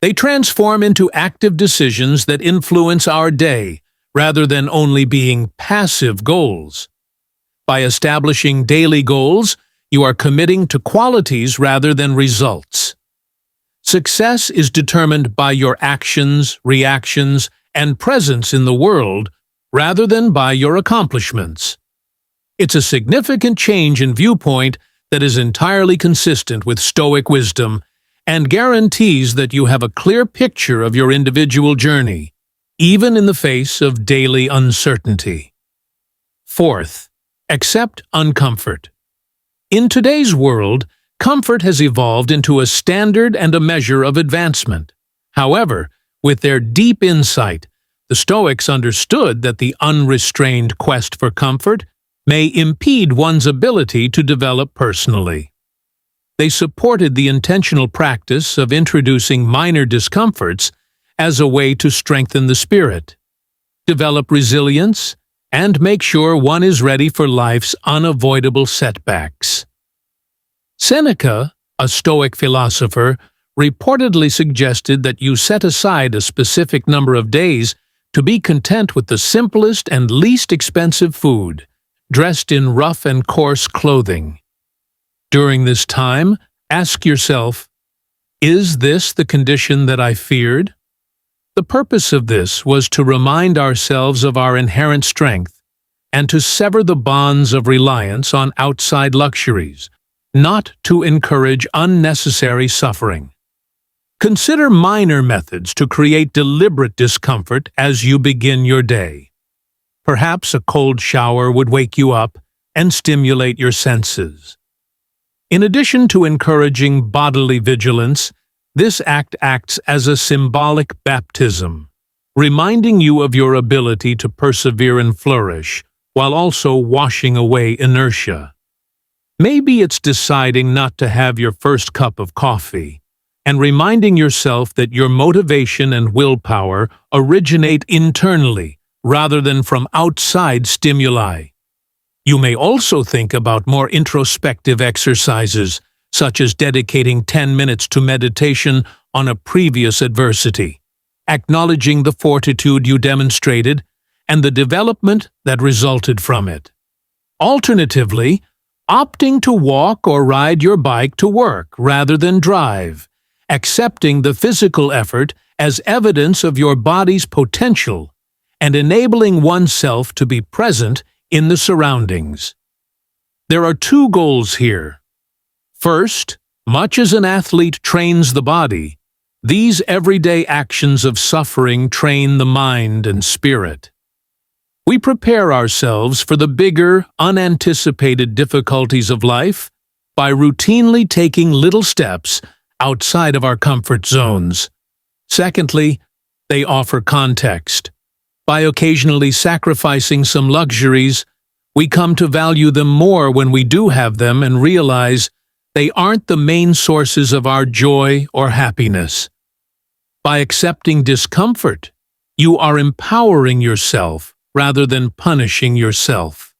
They transform into active decisions that influence our day, rather than only being passive goals. By establishing daily goals, you are committing to qualities rather than results. Success is determined by your actions, reactions, and presence in the world, rather than by your accomplishments. It's a significant change in viewpoint that is entirely consistent with Stoic wisdom and guarantees that you have a clear picture of your individual journey, even in the face of daily uncertainty. Fourth, accept uncomfort. In today's world, comfort has evolved into a standard and a measure of advancement. However, with their deep insight, the Stoics understood that the unrestrained quest for comfort may impede one's ability to develop personally. They supported the intentional practice of introducing minor discomforts as a way to strengthen the spirit, develop resilience, and make sure one is ready for life's unavoidable setbacks. Seneca, a Stoic philosopher, reportedly suggested that you set aside a specific number of days to be content with the simplest and least expensive food, dressed in rough and coarse clothing. During this time, ask yourself, is this the condition that I feared? The purpose of this was to remind ourselves of our inherent strength and to sever the bonds of reliance on outside luxuries, not to encourage unnecessary suffering. Consider minor methods to create deliberate discomfort as you begin your day. Perhaps a cold shower would wake you up and stimulate your senses. In addition to encouraging bodily vigilance, this act acts as a symbolic baptism, reminding you of your ability to persevere and flourish, while also washing away inertia. Maybe it's deciding not to have your first cup of coffee, and reminding yourself that your motivation and willpower originate internally rather than from outside stimuli. You may also think about more introspective exercises, such as dedicating 10 minutes to meditation on a previous adversity, acknowledging the fortitude you demonstrated and the development that resulted from it. Alternatively, opting to walk or ride your bike to work rather than drive, accepting the physical effort as evidence of your body's potential, and enabling oneself to be present in the surroundings. There are two goals here. First, much as an athlete trains the body, these everyday actions of suffering train the mind and spirit. We prepare ourselves for the bigger, unanticipated difficulties of life by routinely taking little steps outside of our comfort zones. Secondly, they offer context. By occasionally sacrificing some luxuries, we come to value them more when we do have them and realize they aren't the main sources of our joy or happiness. By accepting discomfort, you are empowering yourself rather than punishing yourself.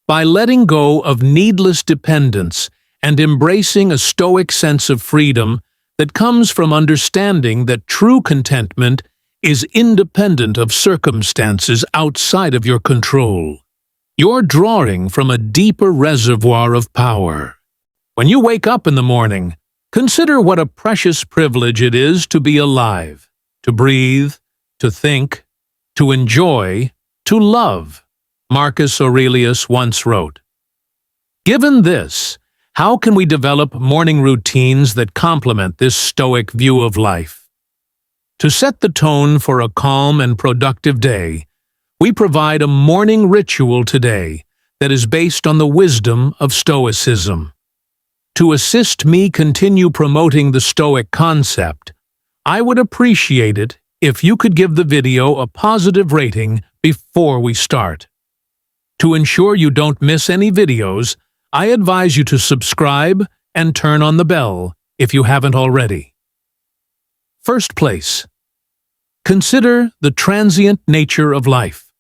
By letting go of needless dependence and embracing a Stoic sense of freedom that comes from understanding that true contentment is independent of circumstances outside of your control. You're drawing from a deeper reservoir of power. When you wake up in the morning, consider what a precious privilege it is to be alive, to breathe, to think, to enjoy, to love, Marcus Aurelius once wrote. Given this, how can we develop morning routines that complement this Stoic view of life? To set the tone for a calm and productive day, we provide a morning ritual today that is based on the wisdom of Stoicism. To assist me continue promoting the Stoic concept, I would appreciate it if you could give the video a positive rating before we start. To ensure you don't miss any videos, I advise you to subscribe and turn on the bell if you haven't already. First place. Consider the transient nature of life.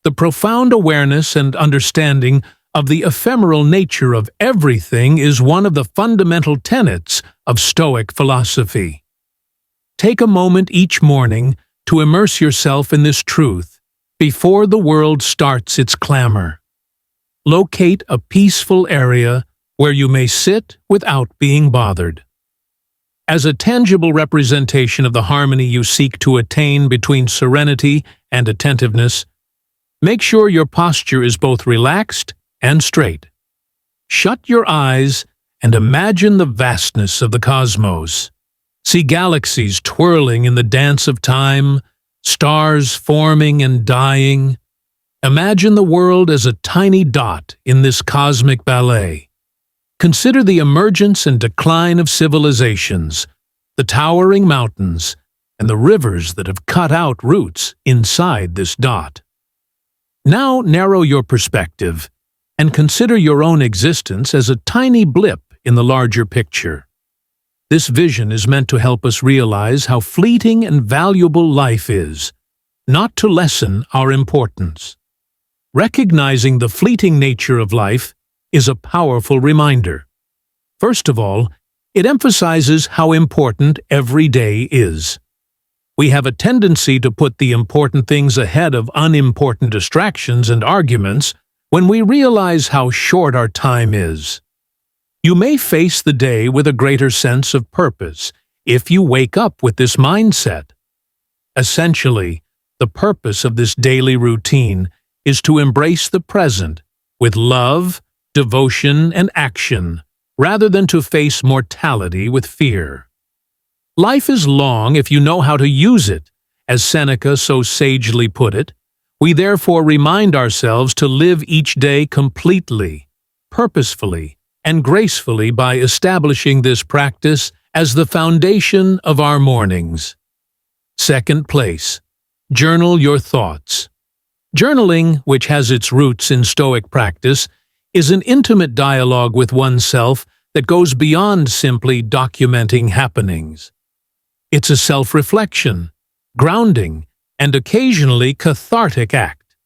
The profound awareness and understanding of the ephemeral nature of everything is one of the fundamental tenets of Stoic philosophy. Take a moment each morning to immerse yourself in this truth before the world starts its clamor. Locate a peaceful area where you may sit without being bothered. As a tangible representation of the harmony you seek to attain between serenity and attentiveness, make sure your posture is both relaxed and straight. Shut your eyes and imagine the vastness of the cosmos. See galaxies twirling in the dance of time, stars forming and dying. Imagine the world as a tiny dot in this cosmic ballet. Consider the emergence and decline of civilizations, the towering mountains, and the rivers that have cut out roots inside this dot. Now narrow your perspective and consider your own existence as a tiny blip in the larger picture. This vision is meant to help us realize how fleeting and valuable life is, not to lessen our importance. Recognizing the fleeting nature of life is a powerful reminder. First of all, it emphasizes how important every day is. We have a tendency to put the important things ahead of unimportant distractions and arguments when we realize how short our time is. You may face the day with a greater sense of purpose if you wake up with this mindset. Essentially, the purpose of this daily routine is to embrace the present with love, devotion, and action, rather than to face mortality with fear. Life is long if you know how to use it. As Seneca so sagely put it, we therefore remind ourselves to live each day completely, purposefully, and gracefully by establishing this practice as the foundation of our mornings. Second place, journal your thoughts. Journaling, which has its roots in Stoic practice, is an intimate dialogue with oneself that goes beyond simply documenting happenings. It's a self-reflection, grounding, and occasionally cathartic act.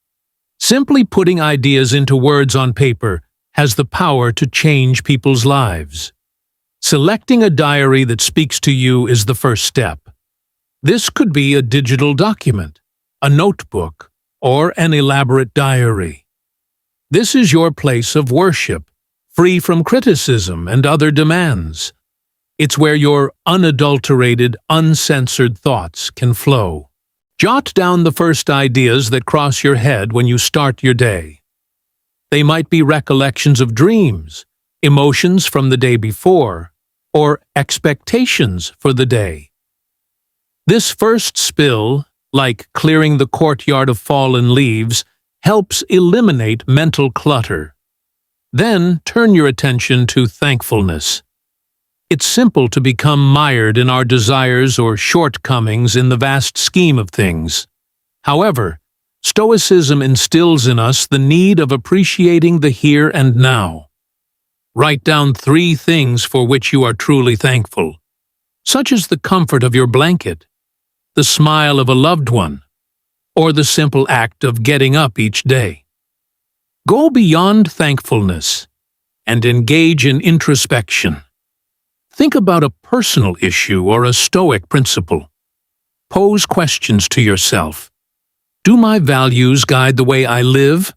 Simply putting ideas into words on paper has the power to change people's lives. Selecting a diary that speaks to you is the first step. This could be a digital document, a notebook, or an elaborate diary. This is your place of worship, free from criticism and other demands. It's where your unadulterated, uncensored thoughts can flow. Jot down the first ideas that cross your head when you start your day. They might be recollections of dreams, emotions from the day before, or expectations for the day. This first spill, like clearing the courtyard of fallen leaves, helps eliminate mental clutter. Then turn your attention to thankfulness. It's simple to become mired in our desires or shortcomings in the vast scheme of things. However, Stoicism instills in us the need of appreciating the here and now. Write down 3 things for which you are truly thankful, such as the comfort of your blanket, the smile of a loved one, or the simple act of getting up each day. Go beyond thankfulness and engage in introspection. Think about a personal issue or a Stoic principle. Pose questions to yourself. Do my values guide the way I live?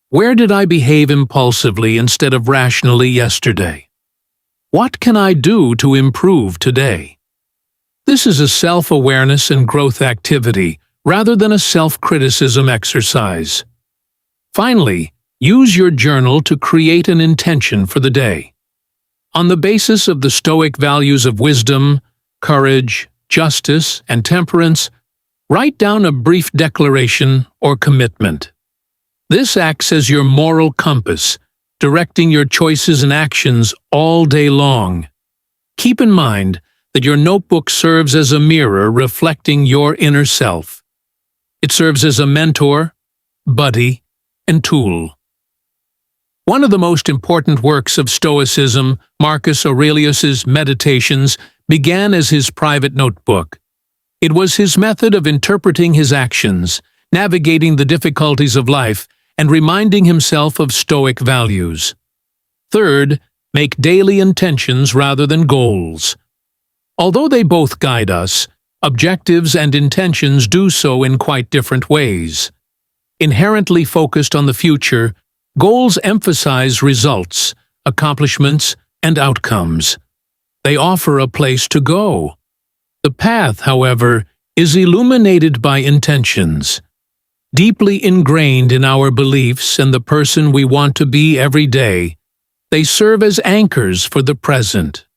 Where did I behave impulsively instead of rationally yesterday? What can I do to improve today? This is a self-awareness and growth activity rather than a self-criticism exercise. Finally, use your journal to create an intention for the day. On the basis of the Stoic values of wisdom, courage, justice, and temperance, write down a brief declaration or commitment. This acts as your moral compass, directing your choices and actions all day long. Keep in mind that your notebook serves as a mirror reflecting your inner self. It serves as a mentor, buddy, and tool. One of the most important works of Stoicism, Marcus Aurelius's Meditations, began as his private notebook. It was his method of interpreting his actions, navigating the difficulties of life, and reminding himself of Stoic values. Third, make daily intentions rather than goals. Although they both guide us, Objectives and intentions do so in quite different ways. Inherently focused on the future, goals emphasize results, accomplishments, and outcomes. They offer a place to go. The path, however, is illuminated by intentions, deeply ingrained in our beliefs and the person we want to be every day. They serve as anchors for the present.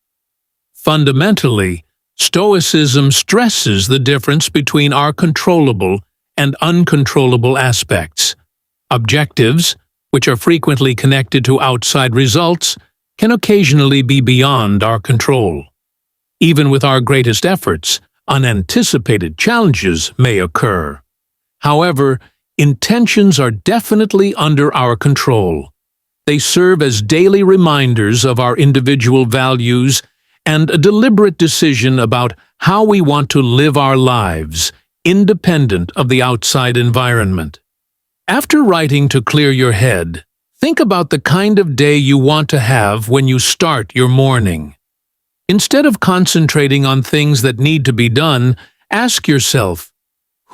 Fundamentally, Stoicism stresses the difference between our controllable and uncontrollable aspects. Objectives, which are frequently connected to outside results, can occasionally be beyond our control. Even with our greatest efforts, unanticipated challenges may occur. However, intentions are definitely under our control. They serve as daily reminders of our individual values and a deliberate decision about how we want to live our lives, independent of the outside environment. After writing to clear your head, think about the kind of day you want to have when you start your morning. Instead of concentrating on things that need to be done, ask yourself,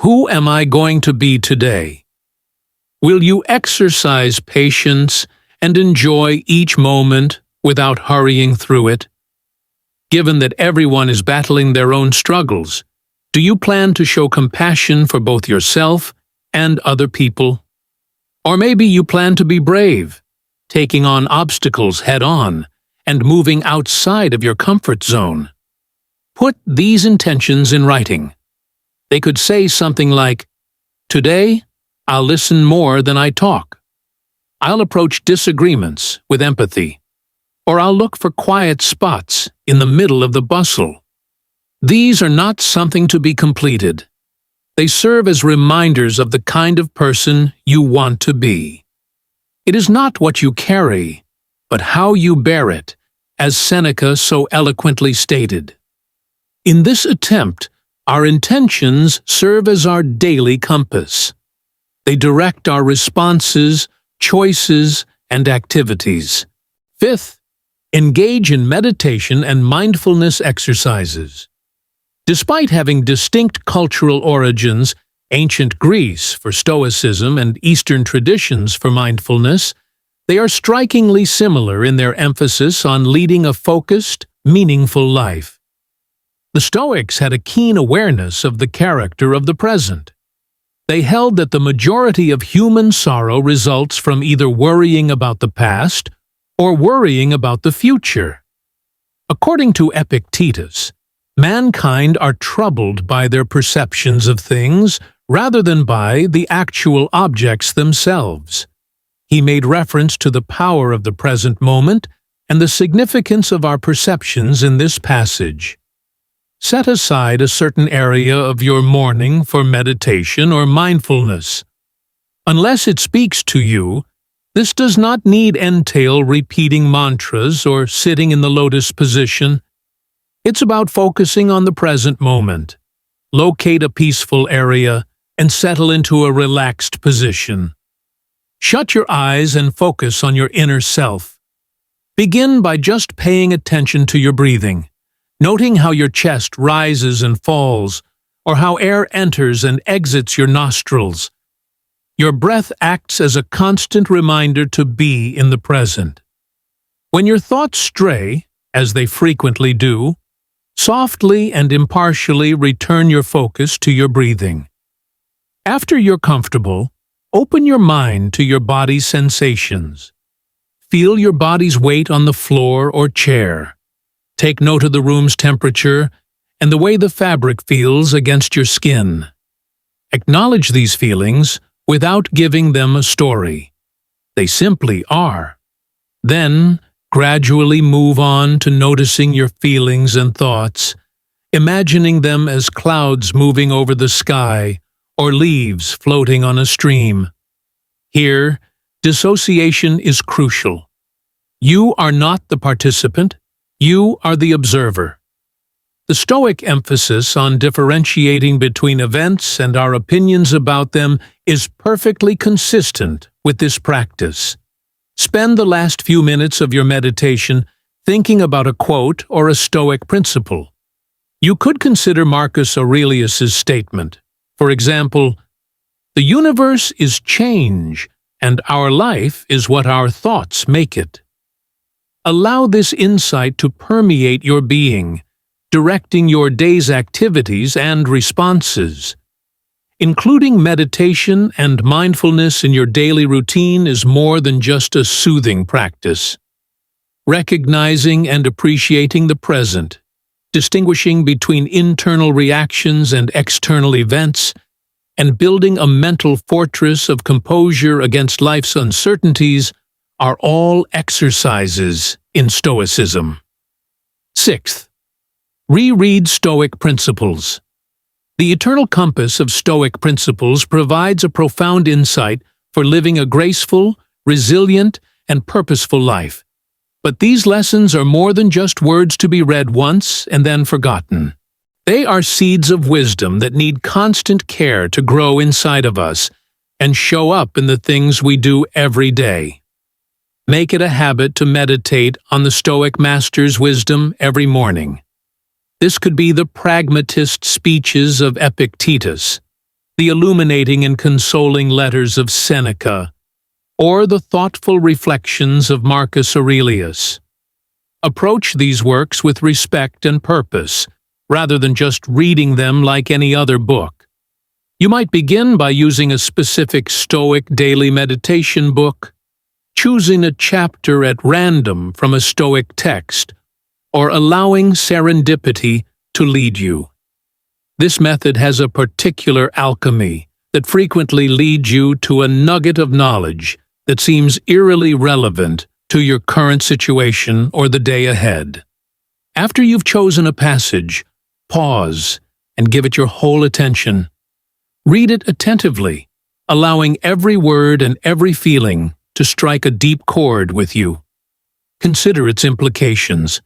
who am I going to be today? Will you exercise patience and enjoy each moment without hurrying through it? Given that everyone is battling their own struggles, do you plan to show compassion for both yourself and other people? Or maybe you plan to be brave, taking on obstacles head-on and moving outside of your comfort zone. Put these intentions in writing. They could say something like, "Today, I'll listen more than I talk. I'll approach disagreements with empathy. Or I'll look for quiet spots in the middle of the bustle." These are not something to be completed. They serve as reminders of the kind of person you want to be. It is not what you carry, but how you bear it, as Seneca so eloquently stated. In this attempt, our intentions serve as our daily compass. They direct our responses, choices, and activities. Fifth, engage in meditation and mindfulness exercises. Despite having distinct cultural origins, ancient Greece for Stoicism and Eastern traditions for mindfulness, they are strikingly similar in their emphasis on leading a focused, meaningful life. The Stoics had a keen awareness of the character of the present. They held that the majority of human sorrow results from either worrying about the past or worrying about the future. According to Epictetus, mankind are troubled by their perceptions of things rather than by the actual objects themselves. He made reference to the power of the present moment and the significance of our perceptions in this passage. Set aside a certain area of your morning for meditation or mindfulness. Unless it speaks to you, this does not need entail repeating mantras or sitting in the lotus position. It's about focusing on the present moment. Locate a peaceful area and settle into a relaxed position. Shut your eyes and focus on your inner self. Begin by just paying attention to your breathing, noting how your chest rises and falls, or how air enters and exits your nostrils. Your breath acts as a constant reminder to be in the present. When your thoughts stray, as they frequently do, softly and impartially return your focus to your breathing. After you're comfortable, open your mind to your body's sensations. Feel your body's weight on the floor or chair. Take note of the room's temperature and the way the fabric feels against your skin. Acknowledge these feelings without giving them a story. They simply are. Then, gradually move on to noticing your feelings and thoughts, imagining them as clouds moving over the sky or leaves floating on a stream. Here, dissociation is crucial. You are not the participant, you are the observer. The Stoic emphasis on differentiating between events and our opinions about them is perfectly consistent with this practice. Spend the last few minutes of your meditation thinking about a quote or a Stoic principle. You could consider Marcus Aurelius's statement. For example, "The universe is change, and our life is what our thoughts make it." Allow this insight to permeate your being, directing your day's activities and responses. Including meditation and mindfulness in your daily routine is more than just a soothing practice. Recognizing and appreciating the present, distinguishing between internal reactions and external events, and building a mental fortress of composure against life's uncertainties are all exercises in Stoicism. Sixth, reread Stoic principles. The eternal compass of Stoic principles provides a profound insight for living a graceful, resilient, and purposeful life. But these lessons are more than just words to be read once and then forgotten. They are seeds of wisdom that need constant care to grow inside of us and show up in the things we do every day. Make it a habit to meditate on the Stoic master's wisdom every morning. This could be the pragmatist speeches of Epictetus, the illuminating and consoling letters of Seneca, or the thoughtful reflections of Marcus Aurelius. Approach these works with respect and purpose, rather than just reading them like any other book. You might begin by using a specific Stoic daily meditation book, choosing a chapter at random from a Stoic text, or allowing serendipity to lead you. This method has a particular alchemy that frequently leads you to a nugget of knowledge that seems eerily relevant to your current situation or the day ahead. After you've chosen a passage, pause and give it your whole attention. Read it attentively, allowing every word and every feeling to strike a deep chord with you. Consider its implications.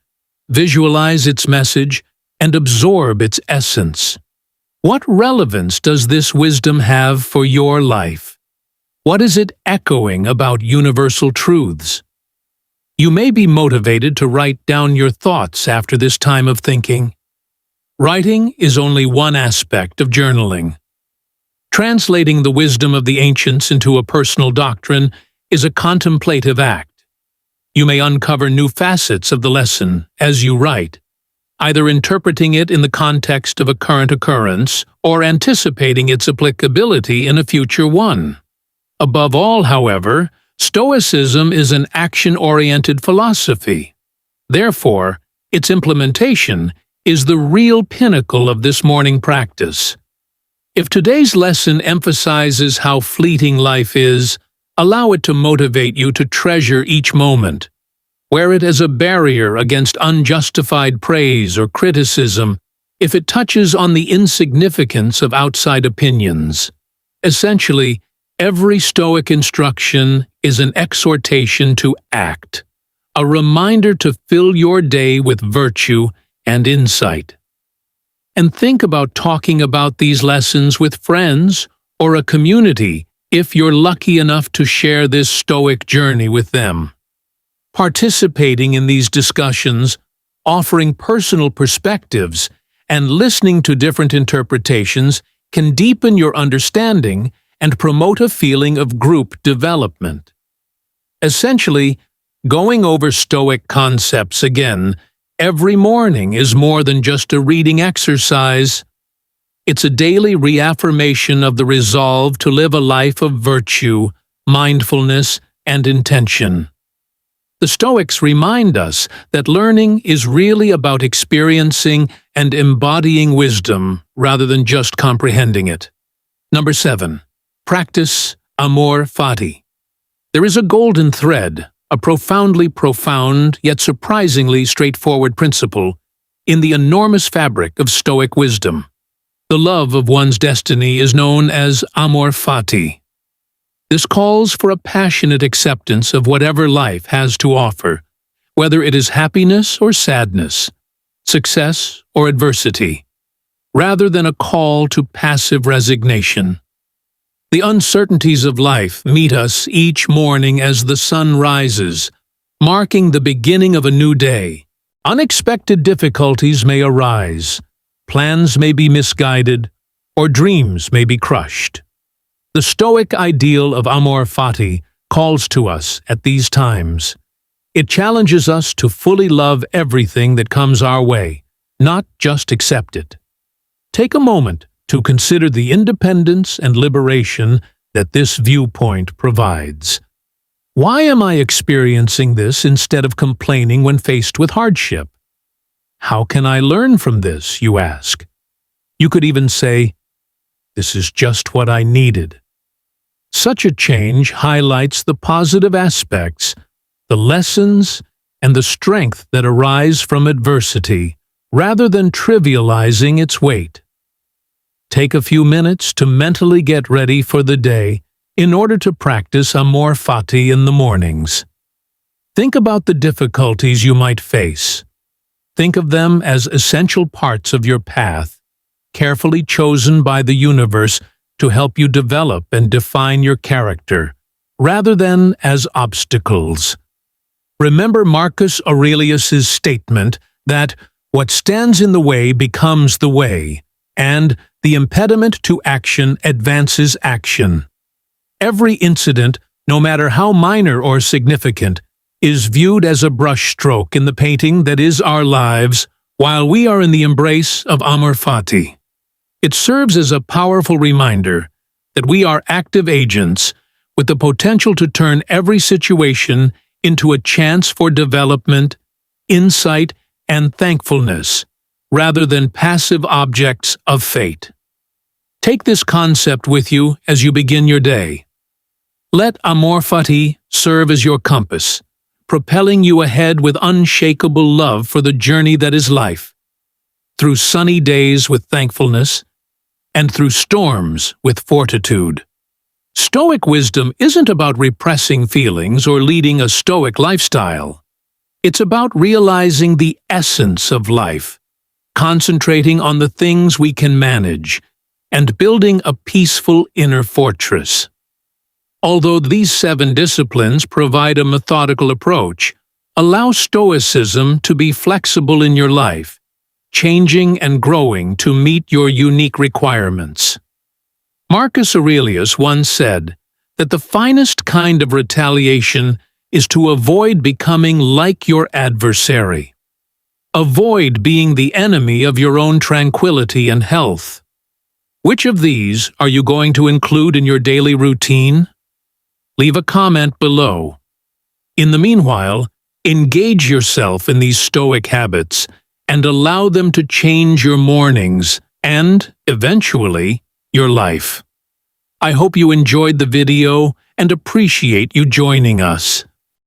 Visualize its message, and absorb its essence. What relevance does this wisdom have for your life? What is it echoing about universal truths? You may be motivated to write down your thoughts after this time of thinking. Writing is only one aspect of journaling. Translating the wisdom of the ancients into a personal doctrine is a contemplative act. You may uncover new facets of the lesson as you write, either interpreting it in the context of a current occurrence or anticipating its applicability in a future one. Above all, however, Stoicism is an action-oriented philosophy. Therefore, its implementation is the real pinnacle of this morning practice. If today's lesson emphasizes how fleeting life is, allow it to motivate you to treasure each moment. Wear it as a barrier against unjustified praise or criticism if it touches on the insignificance of outside opinions. Essentially, every Stoic instruction is an exhortation to act, a reminder to fill your day with virtue and insight. And think about talking about these lessons with friends or a community if you're lucky enough to share this Stoic journey with them. Participating in these discussions, offering personal perspectives, and listening to different interpretations can deepen your understanding and promote a feeling of group development. Essentially, going over Stoic concepts again every morning is more than just a reading exercise. It's a daily reaffirmation of the resolve to live a life of virtue, mindfulness, and intention. The Stoics remind us that learning is really about experiencing and embodying wisdom rather than just comprehending it. Number 7. Practice Amor, Fati. There is a golden thread, a profoundly profound yet surprisingly straightforward principle, in the enormous fabric of Stoic wisdom. The love of one's destiny is known as Amor Fati. This calls for a passionate acceptance of whatever life has to offer, whether it is happiness or sadness, success or adversity, rather than a call to passive resignation. The uncertainties of life meet us each morning as the sun rises, marking the beginning of a new day. Unexpected difficulties may arise, plans may be misguided, or dreams may be crushed. The Stoic ideal of Amor Fati calls to us at these times. It challenges us to fully love everything that comes our way, not just accept it. Take a moment to consider the independence and liberation that this viewpoint provides. Why am I experiencing this instead of complaining when faced with hardship? How can I learn from this, you ask? You could even say, this is just what I needed. Such a change highlights the positive aspects, the lessons, and the strength that arise from adversity, rather than trivializing its weight. Take a few minutes to mentally get ready for the day in order to practice Amor Fati in the mornings. Think about the difficulties you might face. Think of them as essential parts of your path, carefully chosen by the universe to help you develop and define your character, rather than as obstacles. Remember Marcus Aurelius's statement that what stands in the way becomes the way, and the impediment to action advances action. Every incident, no matter how minor or significant, is viewed as a brushstroke in the painting that is our lives while we are in the embrace of Amor Fati. It serves as a powerful reminder that we are active agents with the potential to turn every situation into a chance for development, insight, and thankfulness, rather than passive objects of fate. Take this concept with you as you begin your day. Let Amor Fati serve as your compass, propelling you ahead with unshakable love for the journey that is life. Through sunny days with thankfulness, and through storms with fortitude. Stoic wisdom isn't about repressing feelings or leading a stoic lifestyle. It's about realizing the essence of life, concentrating on the things we can manage, and building a peaceful inner fortress. Although these 7 disciplines provide a methodical approach, allow Stoicism to be flexible in your life, changing and growing to meet your unique requirements. Marcus Aurelius once said that the finest kind of retaliation is to avoid becoming like your adversary. Avoid being the enemy of your own tranquility and health. Which of these are you going to include in your daily routine? Leave a comment below. In the meanwhile, engage yourself in these Stoic habits and allow them to change your mornings and, eventually, your life. I hope you enjoyed the video and appreciate you joining us.